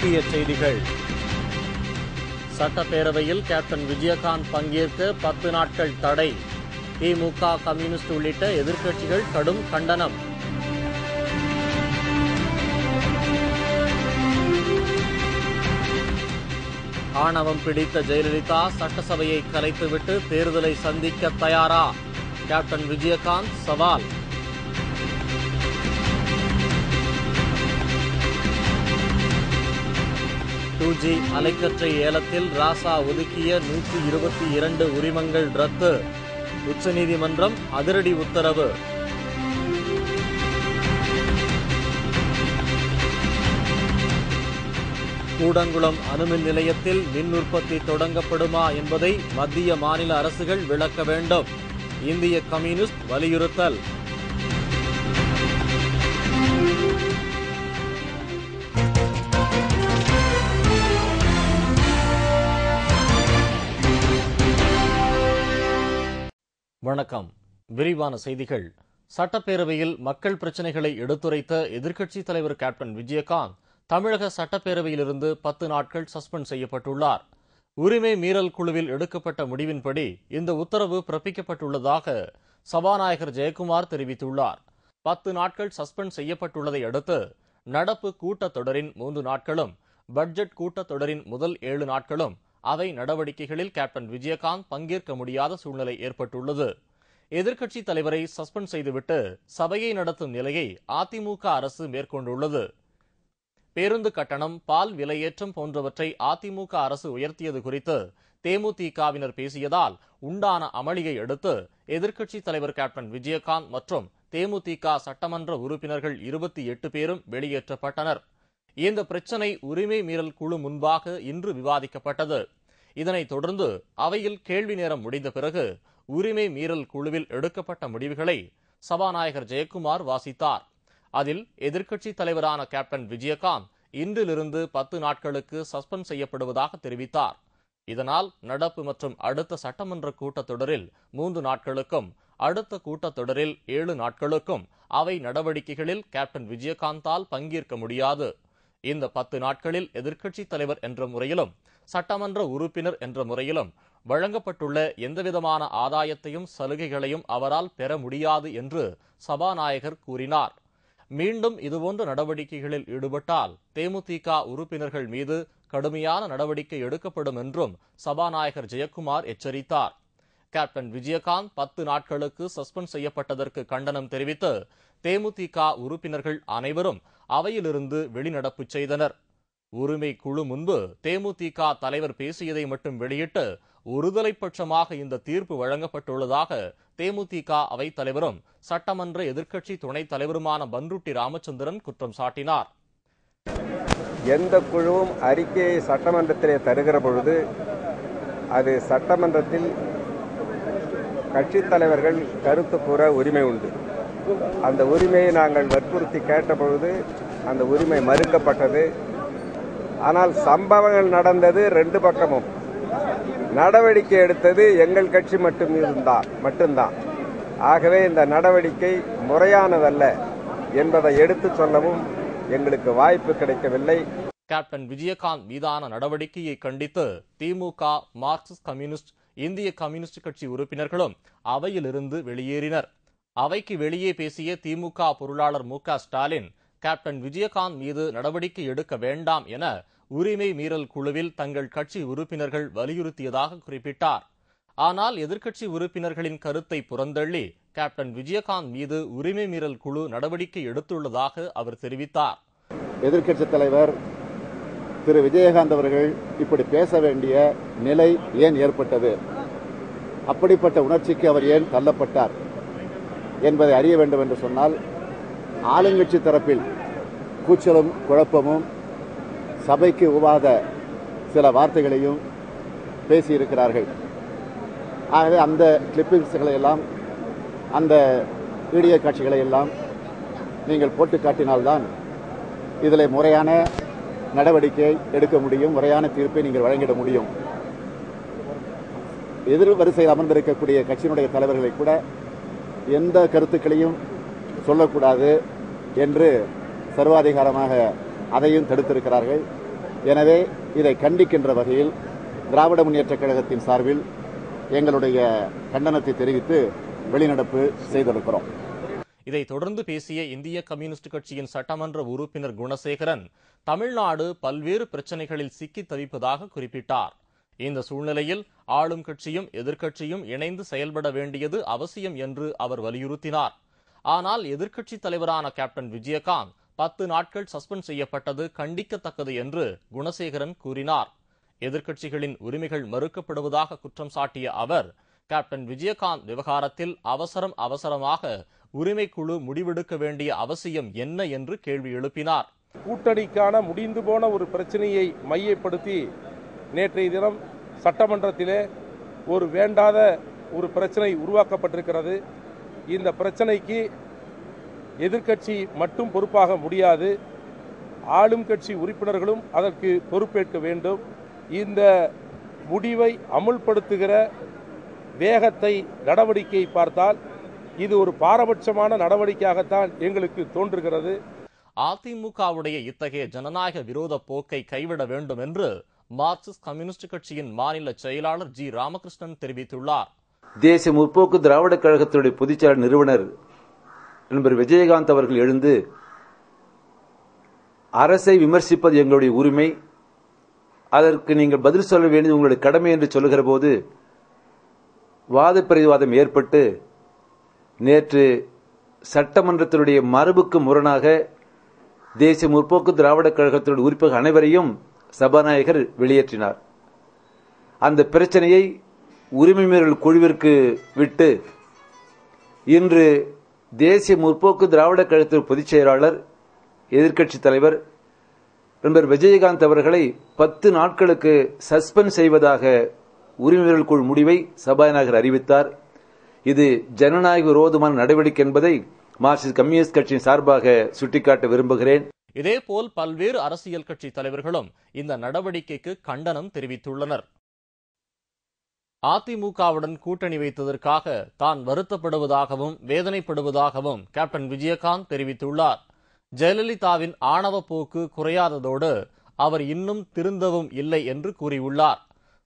முக்கிய செய்திகள். சட்டப்பேரவையில் கேப்டன் விஜயகாந்த் பங்கேற்க 10 நாட்கள் தடை. திமுக, கம்யூனிஸ்ட் உள்ளிட்ட எதிர்க்கட்சிகள் கடும் கண்டனம். ஆணவம் பிடித்த ஜெயலலிதா சட்டசபையை கலைத்துவிட்டு தேர்தலை சந்திக்க தயாரா? கேப்டன் விஜயகாந்த் சவால். டூஜி அலைக்கற்றை ஏலத்தில் ராசா ஒதுக்கிய 122 உரிமங்கள் ரத்து. உச்சநீதிமன்றம் அதிரடி உத்தரவு. கூடங்குளம் அணுமின் நிலையத்தில் மின் உற்பத்தி தொடங்கப்படுமா என்பதை மத்திய மாநில அரசுகள் விளக்க வேண்டும். இந்திய கம்யூனிஸ்ட் வலியுறுத்தல். வணக்கம். விரிவான செய்திகள். சட்டப்பேரவையில் மக்கள் பிரச்சினைகளை எடுத்துரைத்த எதிர்க்கட்சித் தலைவர் கேப்டன் விஜயகாந்த் தமிழக சட்டப்பேரவையிலிருந்து 10 நாட்கள் சஸ்பெண்ட் செய்யப்பட்டுள்ளார். உரிமை மீறல் குழுவில் எடுக்கப்பட்ட முடிவின்படி இந்த உத்தரவு பிறப்பிக்கப்பட்டுள்ளதாக சபாநாயகர் ஜெயக்குமார் தெரிவித்துள்ளார். 10 நாட்கள் சஸ்பெண்ட் செய்யப்பட்டுள்ளதை அடுத்து நடப்பு கூட்டத்தொடரின் 3 நாட்களும் பட்ஜெட் கூட்டத்தொடரின் முதல் 7 நாட்களும் அவை நடவடிக்கைகளில் கேப்டன் விஜயகாந்த் பங்கேற்க முடியாத சூழ்நிலை ஏற்பட்டுள்ளது. எதிர்க்கட்சித் தலைவரை சஸ்பெண்ட் செய்துவிட்டு சபையை நடத்தும் நிலையை அதிமுக அரசு மேற்கொண்டுள்ளது. பேருந்து கட்டணம், பால் விலையேற்றம் போன்றவற்றை அதிமுக அரசு உயர்த்தியது குறித்து தேமுதிகவினர் பேசியதால் உண்டான அமளியை அடுத்து எதிர்க்கட்சித் தலைவர் கேப்டன் விஜயகாந்த் மற்றும் தேமுதிக சட்டமன்ற உறுப்பினர்கள் 28 பேரும் வெளியேற்றப்பட்டனர். இந்த பிரச்சினை உரிமை மீறல் குழு முன்பாக இன்று விவாதிக்கப்பட்டது. இதனைத் தொடர்ந்து அவையில் கேள்வி நேரம் முடிந்த பிறகு உரிமை மீறல் குழுவில் எடுக்கப்பட்ட முடிவுகளை சபாநாயகர் ஜெயக்குமார் வாசித்தார். அதில் எதிர்க்கட்சித் தலைவரான கேப்டன் விஜயகாந்த் இன்றிலிருந்து 10 நாட்களுக்கு சஸ்பெண்ட் செய்யப்படுவதாக தெரிவித்தார். இதனால் நடப்பு மற்றும் அடுத்த சட்டமன்ற கூட்டத்தொடரில் 3 நாட்களுக்கும் அடுத்த கூட்டத்தொடரில் 7 நாட்களுக்கும் அவை நடவடிக்கைகளில் கேப்டன் விஜயகாந்தால் பங்கேற்க முடியாது. இந்த 10 நாட்களில் எதிர்க்கட்சித் தலைவர் என்ற முறையிலும் சட்டமன்ற உறுப்பினர் என்ற முறையிலும் வழங்கப்பட்டுள்ள எந்தவிதமான ஆதாயத்தையும் சலுகைகளையும் அவரால் பெற முடியாது என்று சபாநாயகர் கூறினார். மீண்டும் இதுபோன்ற நடவடிக்கைகளில் ஈடுபட்டால் தேமுதிக உறுப்பினர்கள் மீது கடுமையான நடவடிக்கை எடுக்கப்படும் என்றும் சபாநாயகர் ஜெயக்குமார் எச்சரித்தார். கேப்டன் விஜயகாந்த் 10 நாட்களுக்கு சஸ்பெண்ட் செய்யப்பட்டதற்கு கண்டனம் தெரிவித்து தேமுதிக உறுப்பினர்கள் அனைவரும் அவையிலிருந்து வெளிநடப்பு செய்தனர். உரிமை குழு முன்பு தேமுதிக தலைவர் பேசியதை மட்டும் வெளியிட்டு ஒருதலை பட்சமாக இந்த தீர்ப்பு வழங்கப்பட்டுள்ளதாக தேமுதிக அவைத் தலைவரும் சட்டமன்ற எதிர்க்கட்சி துணைத் தலைவருமான பன்ருட்டி ராமச்சந்திரன் குற்றம் சாட்டினார். எந்த குழுவும் அறிக்கையை சட்டமன்றத்திலே தருகிற பொழுது அது சட்டமன்றத்தில் கட்சித் தலைவர்கள் கருத்து கூற உரிமை உண்டு. அந்த உரிமையை நாங்கள் வற்புறுத்தி கேட்டபொழுது அந்த உரிமை மறுக்கப்பட்டது. ஆனால் சம்பவங்கள் நடந்தது 2 பக்கமும். நடவடிக்கை எடுத்தது எங்கள் கட்சி மட்டும்தான். ஆகவே இந்த நடவடிக்கை முறையானதல்ல என்பதை எடுத்துச் சொல்லவும் எங்களுக்கு வாய்ப்பு கிடைக்கவில்லை. கேப்டன் விஜயகாந்த் மீதான நடவடிக்கையை கண்டித்து திமுக, மார்க்சிஸ்ட் கம்யூனிஸ்ட், இந்திய கம்யூனிஸ்ட் கட்சி உறுப்பினர்களும் அவையிலிருந்து வெளியேறினர். அவைக்கு வெளியே பேசிய திமுக பொருளாளர் மு.க. ஸ்டாலின் கேப்டன் விஜயகாந்த் மீது நடவடிக்கை எடுக்க வேண்டாம் என உரிமை மீறல் குழுவில் தங்கள் கட்சி உறுப்பினர்கள் வலியுறுத்தியதாக குறிப்பிட்டார். ஆனால் எதிர்க்கட்சி உறுப்பினர்களின் கருத்தை புறந்தள்ளி கேப்டன் விஜயகாந்த் மீது உரிமை மீறல் குழு நடவடிக்கை எடுத்துள்ளதாக அவர் தெரிவித்தார். எதிர்க்கட்சித் தலைவர் திரு விஜயகாந்த் அவர்கள் இப்படி பேச வேண்டிய நிலை ஏன் ஏற்பட்டது, அப்படிப்பட்ட உணர்ச்சிக்கு அவர் ஏன் தள்ளப்பட்டார் என்பதை அறிய வேண்டும் என்று சொன்னால், ஆளுங்கட்சி தரப்பில் கூச்சலும் குழப்பமும் சபைக்கு உவாத சில வார்த்தைகளையும் பேசியிருக்கிறார்கள். ஆகவே அந்த கிளிப்பிங்ஸ்களை எல்லாம், அந்த வீடியோ காட்சிகளை எல்லாம் நீங்கள் போட்டு காட்டினால்தான் இதில் முறையான நடவடிக்கை எடுக்க முடியும், முறையான தீர்ப்பை நீங்கள் வழங்கிட முடியும். எதிர் வரிசையில் அமர்ந்திருக்கக்கூடிய கட்சியினுடைய தலைவர்களை கூட எந்த கருத்துக்களையும் சொல்லக்கூடாது என்று சர்வாதிகாரமாக அதையும் தடுத்திருக்கிறார்கள். எனவே இதை கண்டிக்கின்ற வகையில் திராவிட முன்னேற்றக் கழகத்தின் சார்பில் எங்களுடைய கண்டனத்தை தெரிவித்து வெளிநடப்பு செய்திருக்கிறோம். இதைத் தொடர்ந்து பேசிய இந்திய கம்யூனிஸ்ட் கட்சியின் சட்டமன்ற உறுப்பினர் குணசேகரன், தமிழ்நாடு பல்வேறு பிரச்சினைகளில் சிக்கி தவிப்பதாக குறிப்பிட்டார். இந்த சூழ்நிலையில் ஆளும் கட்சியும் எதிர்க்கட்சியும் இணைந்து செயல்பட வேண்டியது அவசியம் என்று அவர் வலியுறுத்தினார். ஆனால் எதிர்க்கட்சித் தலைவரான கேப்டன் விஜயகாந்த் 10 நாட்கள் சஸ்பெண்ட் செய்யப்பட்டது கண்டிக்கத்தக்கது என்று குணசேகரன் கூறினார். எதிர்க்கட்சிகளின் உரிமைகள் மறுக்கப்படுவதாக குற்றம் சாட்டிய அவர், கேப்டன் விஜயகாந்த் விவகாரத்தில் அவசரமாக உரிமைக்குழு முடிவெடுக்க வேண்டிய அவசியம் என்ன என்று கேள்வி எழுப்பினார். கூட்டணிக்கான முடிந்து போன ஒரு பிரச்சனையை மையப்படுத்தி நேற்றைய தினம் சட்டமன்றத்திலே ஒரு வேண்டாத ஒரு பிரச்சனை உருவாக்கப்பட்டிருக்கிறது. இந்த பிரச்சனைக்கு எதிர்க்கட்சி மட்டும் பொறுப்பாக முடியாது, ஆளும் கட்சி உறுப்பினர்களும் அதற்கு பொறுப்பேற்க வேண்டும். இந்த முடிவை அமுல்படுத்துகிற வேகத்தை நடவடிக்கை பார்த்தால் இது ஒரு பாரபட்சமான நடவடிக்கையாகத்தான் எங்களுக்கு தோன்றுகிறது. அதிமுகவுடைய இத்தகைய ஜனநாயக விரோத போக்கை கைவிட வேண்டும் என்று மார்க்சிஸ்ட் கம்யூனிஸ்ட் கட்சியின் மாநில செயலாளர் ஜி ராமகிருஷ்ணன் தெரிவித்துள்ளார். தேசிய முற்போக்கு திராவிட கழகத்துடைய பொதுச்செயலாளர் நிறுவனர் நண்பர் விஜயகாந்த் அவர்கள் எழுந்து அரசை விமர்சிப்பது எங்களுடைய உரிமை, அதற்கு நீங்கள் பதில் சொல்ல வேண்டியது உங்களுடைய கடமை என்று சொல்லுகிற போது வாத பிரதிவாதம் ஏற்பட்டு நேற்று சட்டமன்றத்தினுடைய மரபுக்கு முரணாக தேசிய முற்போக்கு திராவிட கழகத்தினுடைய உறுப்பினர் அனைவரையும் சபாநாயகர் வெளியேற்றினார். அந்த பிரச்சனையை உரிமை மீறல் குழுவிற்கு விட்டு இன்று தேசிய முற்போக்கு திராவிட கழகத்தின் பொதுச் செயலாளர் எதிர்க்கட்சித் தலைவர் நண்பர் விஜயகாந்த் அவர்களை 10 நாட்களுக்கு சஸ்பெண்ட் செய்வதாக உரிமை மீறல் குழு முடிவை சபாநாயகர் அறிவித்தார். இது ஜனநாயக விரோதமான நடவடிக்கை என்பதை மார்க்சிஸ்ட் கம்யூனிஸ்ட் கட்சியின் சார்பாக சுட்டிக்காட்ட விரும்புகிறேன். இதேபோல் பல்வேறு அரசியல் கட்சி தலைவர்களும் இந்த நடவடிக்கைக்கு கண்டனம் தெரிவித்துள்ளனர். அதிமுகவுடன் கூட்டணி வைத்ததற்காக தான் வருத்தப்படுவதாகவும் வேதனைப்படுவதாகவும் கேப்டன் விஜயகாந்த் தெரிவித்துள்ளார். ஜெயலலிதாவின் ஆணவ போக்கு குறையாததோடு அவர் இன்னும் திருந்தவும் இல்லை என்று கூறியுள்ளார்.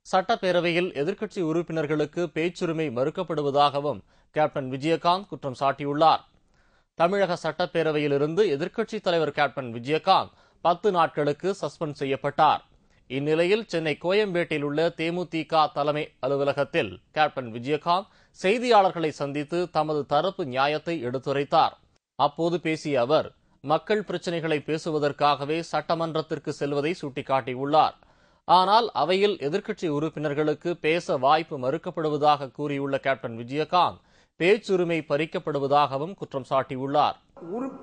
சட்டப்பேரவையில் எதிர்க்கட்சி உறுப்பினர்களுக்கு பேச்சுரிமை மறுக்கப்படுவதாகவும் கேப்டன் விஜயகாந்த் குற்றம் சாட்டியுள்ளார். தமிழக சட்டப்பேரவையிலிருந்து எதிர்க்கட்சித் தலைவர் கேப்டன் விஜயகாந்த் 10 நாட்களுக்கு சஸ்பெண்ட் செய்யப்பட்டார். இந்நிலையில் சென்னை கோயம்பேட்டில் உள்ள தேமுதிக தலைமை அலுவலகத்தில் கேப்டன் விஜயகாந்த் செய்தியாளர்களை சந்தித்து தமது தரப்பு நியாயத்தை எடுத்துரைத்தார். அப்போது பேசிய அவர், மக்கள் பிரச்சினைகளை பேசுவதற்காகவே சட்டமன்றத்திற்கு செல்வதை சுட்டிக்காட்டியுள்ளார். ஆனால் அவையில் எதிர்க்கட்சி உறுப்பினர்களுக்கு பேச வாய்ப்பு மறுக்கப்படுவதாக கூறியுள்ள கேப்டன் விஜயகாந்த் பேச்சுரிமை பறிக்கப்படுவதாகவும் குற்றம் சாட்டியுள்ளார்.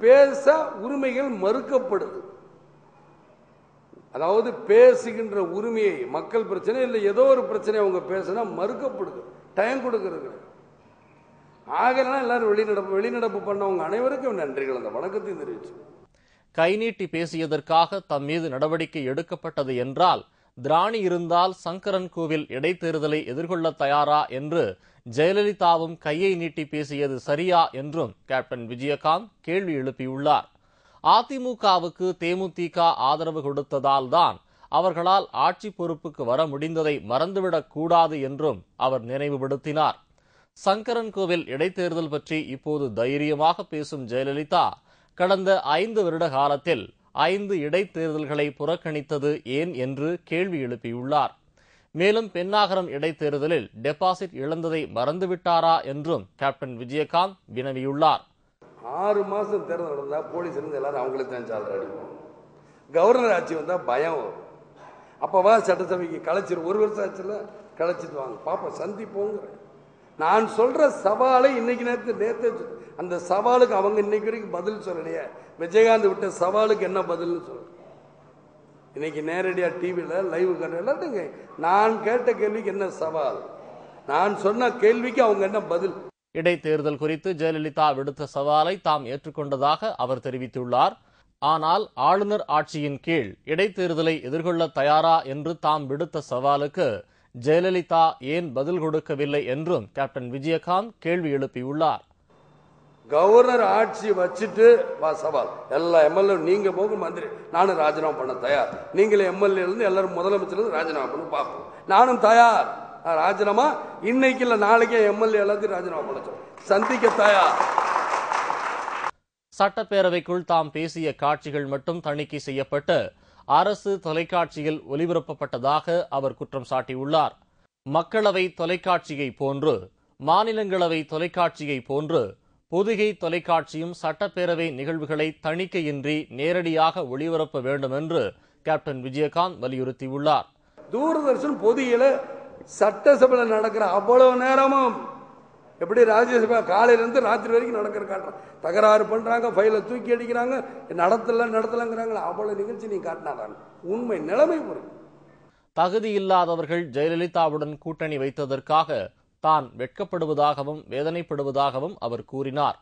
பேச உரிமைகள் மறுக்கப்படுது, அதாவது பேசுகின்ற உரிமையை மக்கள் பிரச்சனை இல்லை ஏதோ ஒரு பிரச்சனை அவங்க பேசினா மறுக்கப்படுது, டைம் கொடுக்கிறது. ஆகலாம் எல்லாரும் வெளிநடப்பு பண்ணவங்க அனைவருக்கும் நன்றிகள், அந்த வணக்கத்தை தெரிவிச்சு. கை நீட்டி பேசியதற்காக தம் மீது நடவடிக்கை எடுக்கப்பட்டது என்றால் திராணி இருந்தால் சங்கரன் கோவில் இடைத்தேர்தலை எதிர்கொள்ள தயாரா என்று ஜெயலலிதாவும் கையை நீட்டி பேசியது சரியா என்றும் கேப்டன் விஜயகாந்த் கேள்வி எழுப்பியுள்ளார். அதிமுகவுக்கு தேமுதிக ஆதரவு கொடுத்ததால் தான் அவர்களால் ஆட்சி பொறுப்புக்கு வர முடிந்ததை மறந்துவிடக் கூடாது என்றும் அவர் நினைவுபடுத்தினார். சங்கரன் கோவில் இடைத்தேர்தல் பற்றி இப்போது தைரியமாக பேசும் ஜெயலலிதா கடந்த 5 வருட காலத்தில் 5 இடைத்தேர்தல்களை புறக்கணித்தது ஏன் என்று கேள்வி எழுப்பியுள்ளார். மேலும் பென்னாகரம் இடைத்தேர்தலில் டெபாசிட் இழந்ததை மறந்துவிட்டாரா என்றும் கேப்டன் விஜயகாந்த் வினவியுள்ளார். 6 மாசம் தேர்தல் நடந்தா போலீஸ் இருந்து எல்லாரும் அவங்களுக்கு தான் சாதனை அடிப்போம். கவர்னர் ஆட்சி வந்தா பயம் வரும். அப்பவா சட்டசபைக்கு கலைச்சிரு, 1 வருஷம் ஆச்சுல கலைச்சிட்டு வாங்க பாப்பா சந்திப்போங்க. நான் சொல்ற சவாலை இன்னைக்கு நேற்று அந்த சவாலுக்கு அவங்க இன்னைக்கு வரைக்கும் பதில் சொல்லலையே. விஜயகாந்த் விட்ட சவாலுக்கு என்ன பதில்னு சொல்ல இன்னைக்கு நேரடியா டிவியில் லைவ் கட்டுங்க. நான் கேட்ட கேள்விக்கு என்ன சவால், நான் சொன்ன கேள்விக்கு அவங்க என்ன பதில். இடைத்தேர்தல் குறித்து ஜெயலலிதா விடுத்த சவாலை தாம் ஏற்றுக்கொண்டதாக அவர் தெரிவித்துள்ளார். ஆனால் ஆளுநர் ஆட்சியின் கீழ் இடைத்தேர்தலை எதிர்கொள்ள தயாரா என்று தாம் விடுத்த சவாலுக்கு ஜெயலலிதா ஏன் பதில் கொடுக்கவில்லை என்றும் கேப்டன் விஜயகாந்த் கேள்வி எழுப்பியுள்ளார். கவர்னர் ஆட்சி வச்சுட்டு வா சவால் எல்லா எம்எல்ஏ நீங்க போக மந்திரி நானும் ராஜினாமா பண்ண தயார். நீங்களே எம்எல்ஏ இருந்து எல்லாரும் முதலமைச்சர் ராஜினாமா பண்ண பார்ப்போம். நானும் தயார். ராஜினாமா இன்னைக்கு இல்ல நாளைக்கே எம்எல்ஏ எல்லாத்தையும் ராஜினாமா பண்ண சந்திக்க தயார். சட்டப்பேரவைக்குள் தாம் பேசிய காட்சிகள் மட்டும் தணிக்கை செய்யப்பட்டு அரசு தொலைக்காட்சியில் ஒலிபரப்பப்பட்டதாக அவர் குற்றம் சாட்டியுள்ளார். மக்களவை தொலைக்காட்சியை போன்று மாநிலங்களவை தொலைக்காட்சியை போன்று பொதிகை தொலைக்காட்சியும் சட்டப்பேரவை நிகழ்வுகளை தணிக்கையின்றி நேரடியாக ஒளிபரப்ப வேண்டும் என்று கேப்டன் விஜயகாந்த் வலியுறுத்தியுள்ளார். தூர்தர்ஷன் பொதியில சட்டசபையில் நடக்கிற அவ்வளவு நேரமும் எப்படி ராஜ்யசபா காலையில இருந்து ராத்திரி வரைக்கும் நடக்கிற காட்டுறாங்க. தகராறு பண்றாங்க, ஃபைல தூக்கி அடிக்கிறாங்க, நடத்தலங்கிறாங்களா, அவ்வளவு நிகழ்ச்சி நீ காட்டினாதான் உண்மை நிலைமை புரியும். தகுதியில்லாதவர்கள் ஜெயலலிதாவுடன் கூட்டணி வைத்ததற்காக தான் வெட்கப்படுவதாகவும் வேதனைப்படுவதாகவும் அவர் கூறினார்.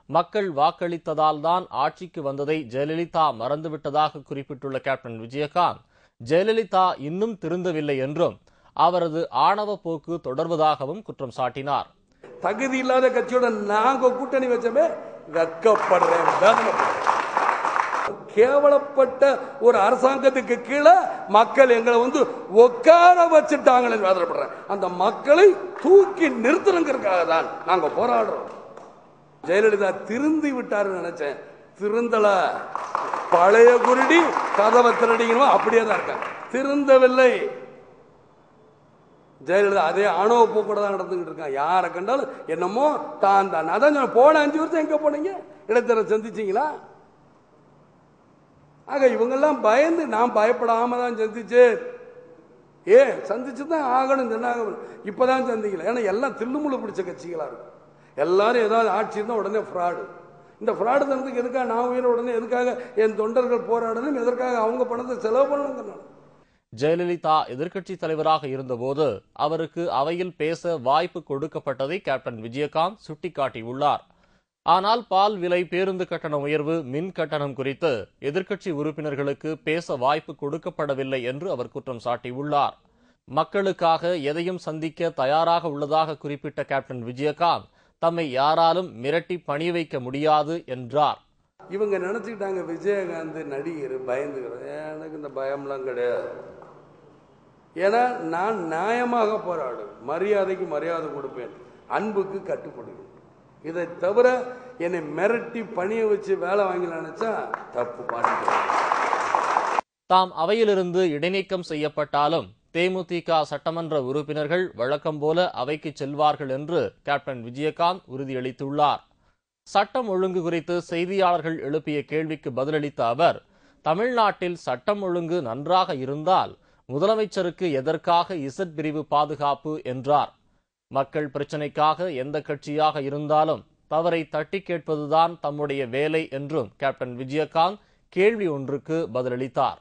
மக்கள் வாக்களித்ததால் தான் ஆட்சிக்கு வந்ததை ஜெயலலிதா மறந்துவிட்டதாக குறிப்பிட்டுள்ள கேப்டன் விஜயகாந்த், ஜெயலலிதா இன்னும் திருந்தவில்லை என்றும் அவரது ஆணவ போக்கு தொடர்வதாகவும் குற்றம் சாட்டினார். தகுதி இல்லாத கட்சியோட நாங்க கூட்டணி வச்சமே வெட்கப்படுறேன், கேவலப்பட்ட ஒரு அரசாங்கத்துக்கு கீழே மக்கள் எங்களை உட்கார வச்சுட்டாங்களே வேதனைப்படுறேன். அந்த மக்களை தூக்கி நிறுத்தணுங்கிறதுக்காக தான் நாங்க போராடுறோம். ஜெயலலிதா திருந்தி விட்டாருன்னு நினைச்சேன், திருந்தல. பழைய குருடி கதவை திருடிக்கணும் அப்படியே தான் இருக்க, திருந்தவில்லை. ஜெயலலிதா அதே ஆணவ போக்கூட தான் நடந்துகிட்டு இருக்கான். யாரை கண்டாலும் என்னமோ தான் தான். அதான் போன 5 வருஷம் எங்க போனீங்க? இடைத்தரகரை சந்திச்சீங்களா? ஆக இவங்கெல்லாம் பயந்து, நான் பயப்படாம தான் சந்திச்சு சந்திச்சுதான் ஆகணும் சொன்னாங்க. இப்பதான் சந்திக்கல, ஏன்னா எல்லாம் தில்லுமுள்ளு பிடிச்ச கட்சிகளா இருக்கு. எல்லாரும் ஏதாவது ஆட்சி இருந்தா உடனே ஃப்ராடு. இந்த ஃப்ராடு தனத்துக்கு எதுக்காக நான் உயிரை உடனே எதுக்காக என் தொண்டர்கள் போராடணும், எதற்காக அவங்க பணத்தை செலவு பண்ணணும். ஜெயலலிதா எதிர்க்கட்சி தலைவராக இருந்தபோது அவருக்கு அவையில் பேச வாய்ப்பு கொடுக்கப்பட்டதை கேப்டன் விஜயகாந்த் சுட்டிக்காட்டியுள்ளார். ஆனால் பால் விலை, பேருந்து கட்டண உயர்வு, மின் கட்டணம் குறித்து எதிர்க்கட்சி உறுப்பினர்களுக்கு பேச வாய்ப்பு கொடுக்கப்படவில்லை என்று அவர் குற்றம் சாட்டியுள்ளார். மக்களுக்காக எதையும் சந்திக்க தயாராக உள்ளதாக குறிப்பிட்ட கேப்டன் விஜயகாந்த், தம்மை யாராலும் மிரட்டி பணி வைக்க முடியாது என்றார். இவங்க நினைச்சுக்கிட்டாங்க விஜயகாந்த் நடிகர், பயந்துக்கிறேன். எனக்கு இந்த பயம்லாம் கிடையாது. ஏன்னா நான் நியாயமாக போராடுவேன், மரியாதைக்கு மரியாதை கொடுப்பேன், அன்புக்கு கட்டுப்படுவேன். இதை தவிர என்னை மிரட்டி பணிய வச்சு வேலை வாங்கி நினைச்சா தப்பு. தாம் அவையிலிருந்து இடைநீக்கம் செய்யப்பட்டாலும் தேமுதிக சட்டமன்ற உறுப்பினர்கள் வழக்கம் போல அவைக்கு செல்வார்கள் என்று கேப்டன் விஜயகாந்த் உறுதியளித்துள்ளார். சட்டம் ஒழுங்கு குறித்து செய்தியாளர்கள் எழுப்பிய கேள்விக்கு பதிலளித்த அவர், தமிழ்நாட்டில் சட்டம் ஒழுங்கு நன்றாக இருந்தால் முதலமைச்சருக்கு எதற்காக இசட் பிரிவு பாதுகாப்பு என்றார். மக்கள் பிரச்சினைக்காக எந்த கட்சியாக இருந்தாலும் தவறை தட்டி கேட்பதுதான் தம்முடைய வேலை என்றும் கேப்டன் விஜயகாந்த் கேள்வி ஒன்றுக்கு பதிலளித்தார்.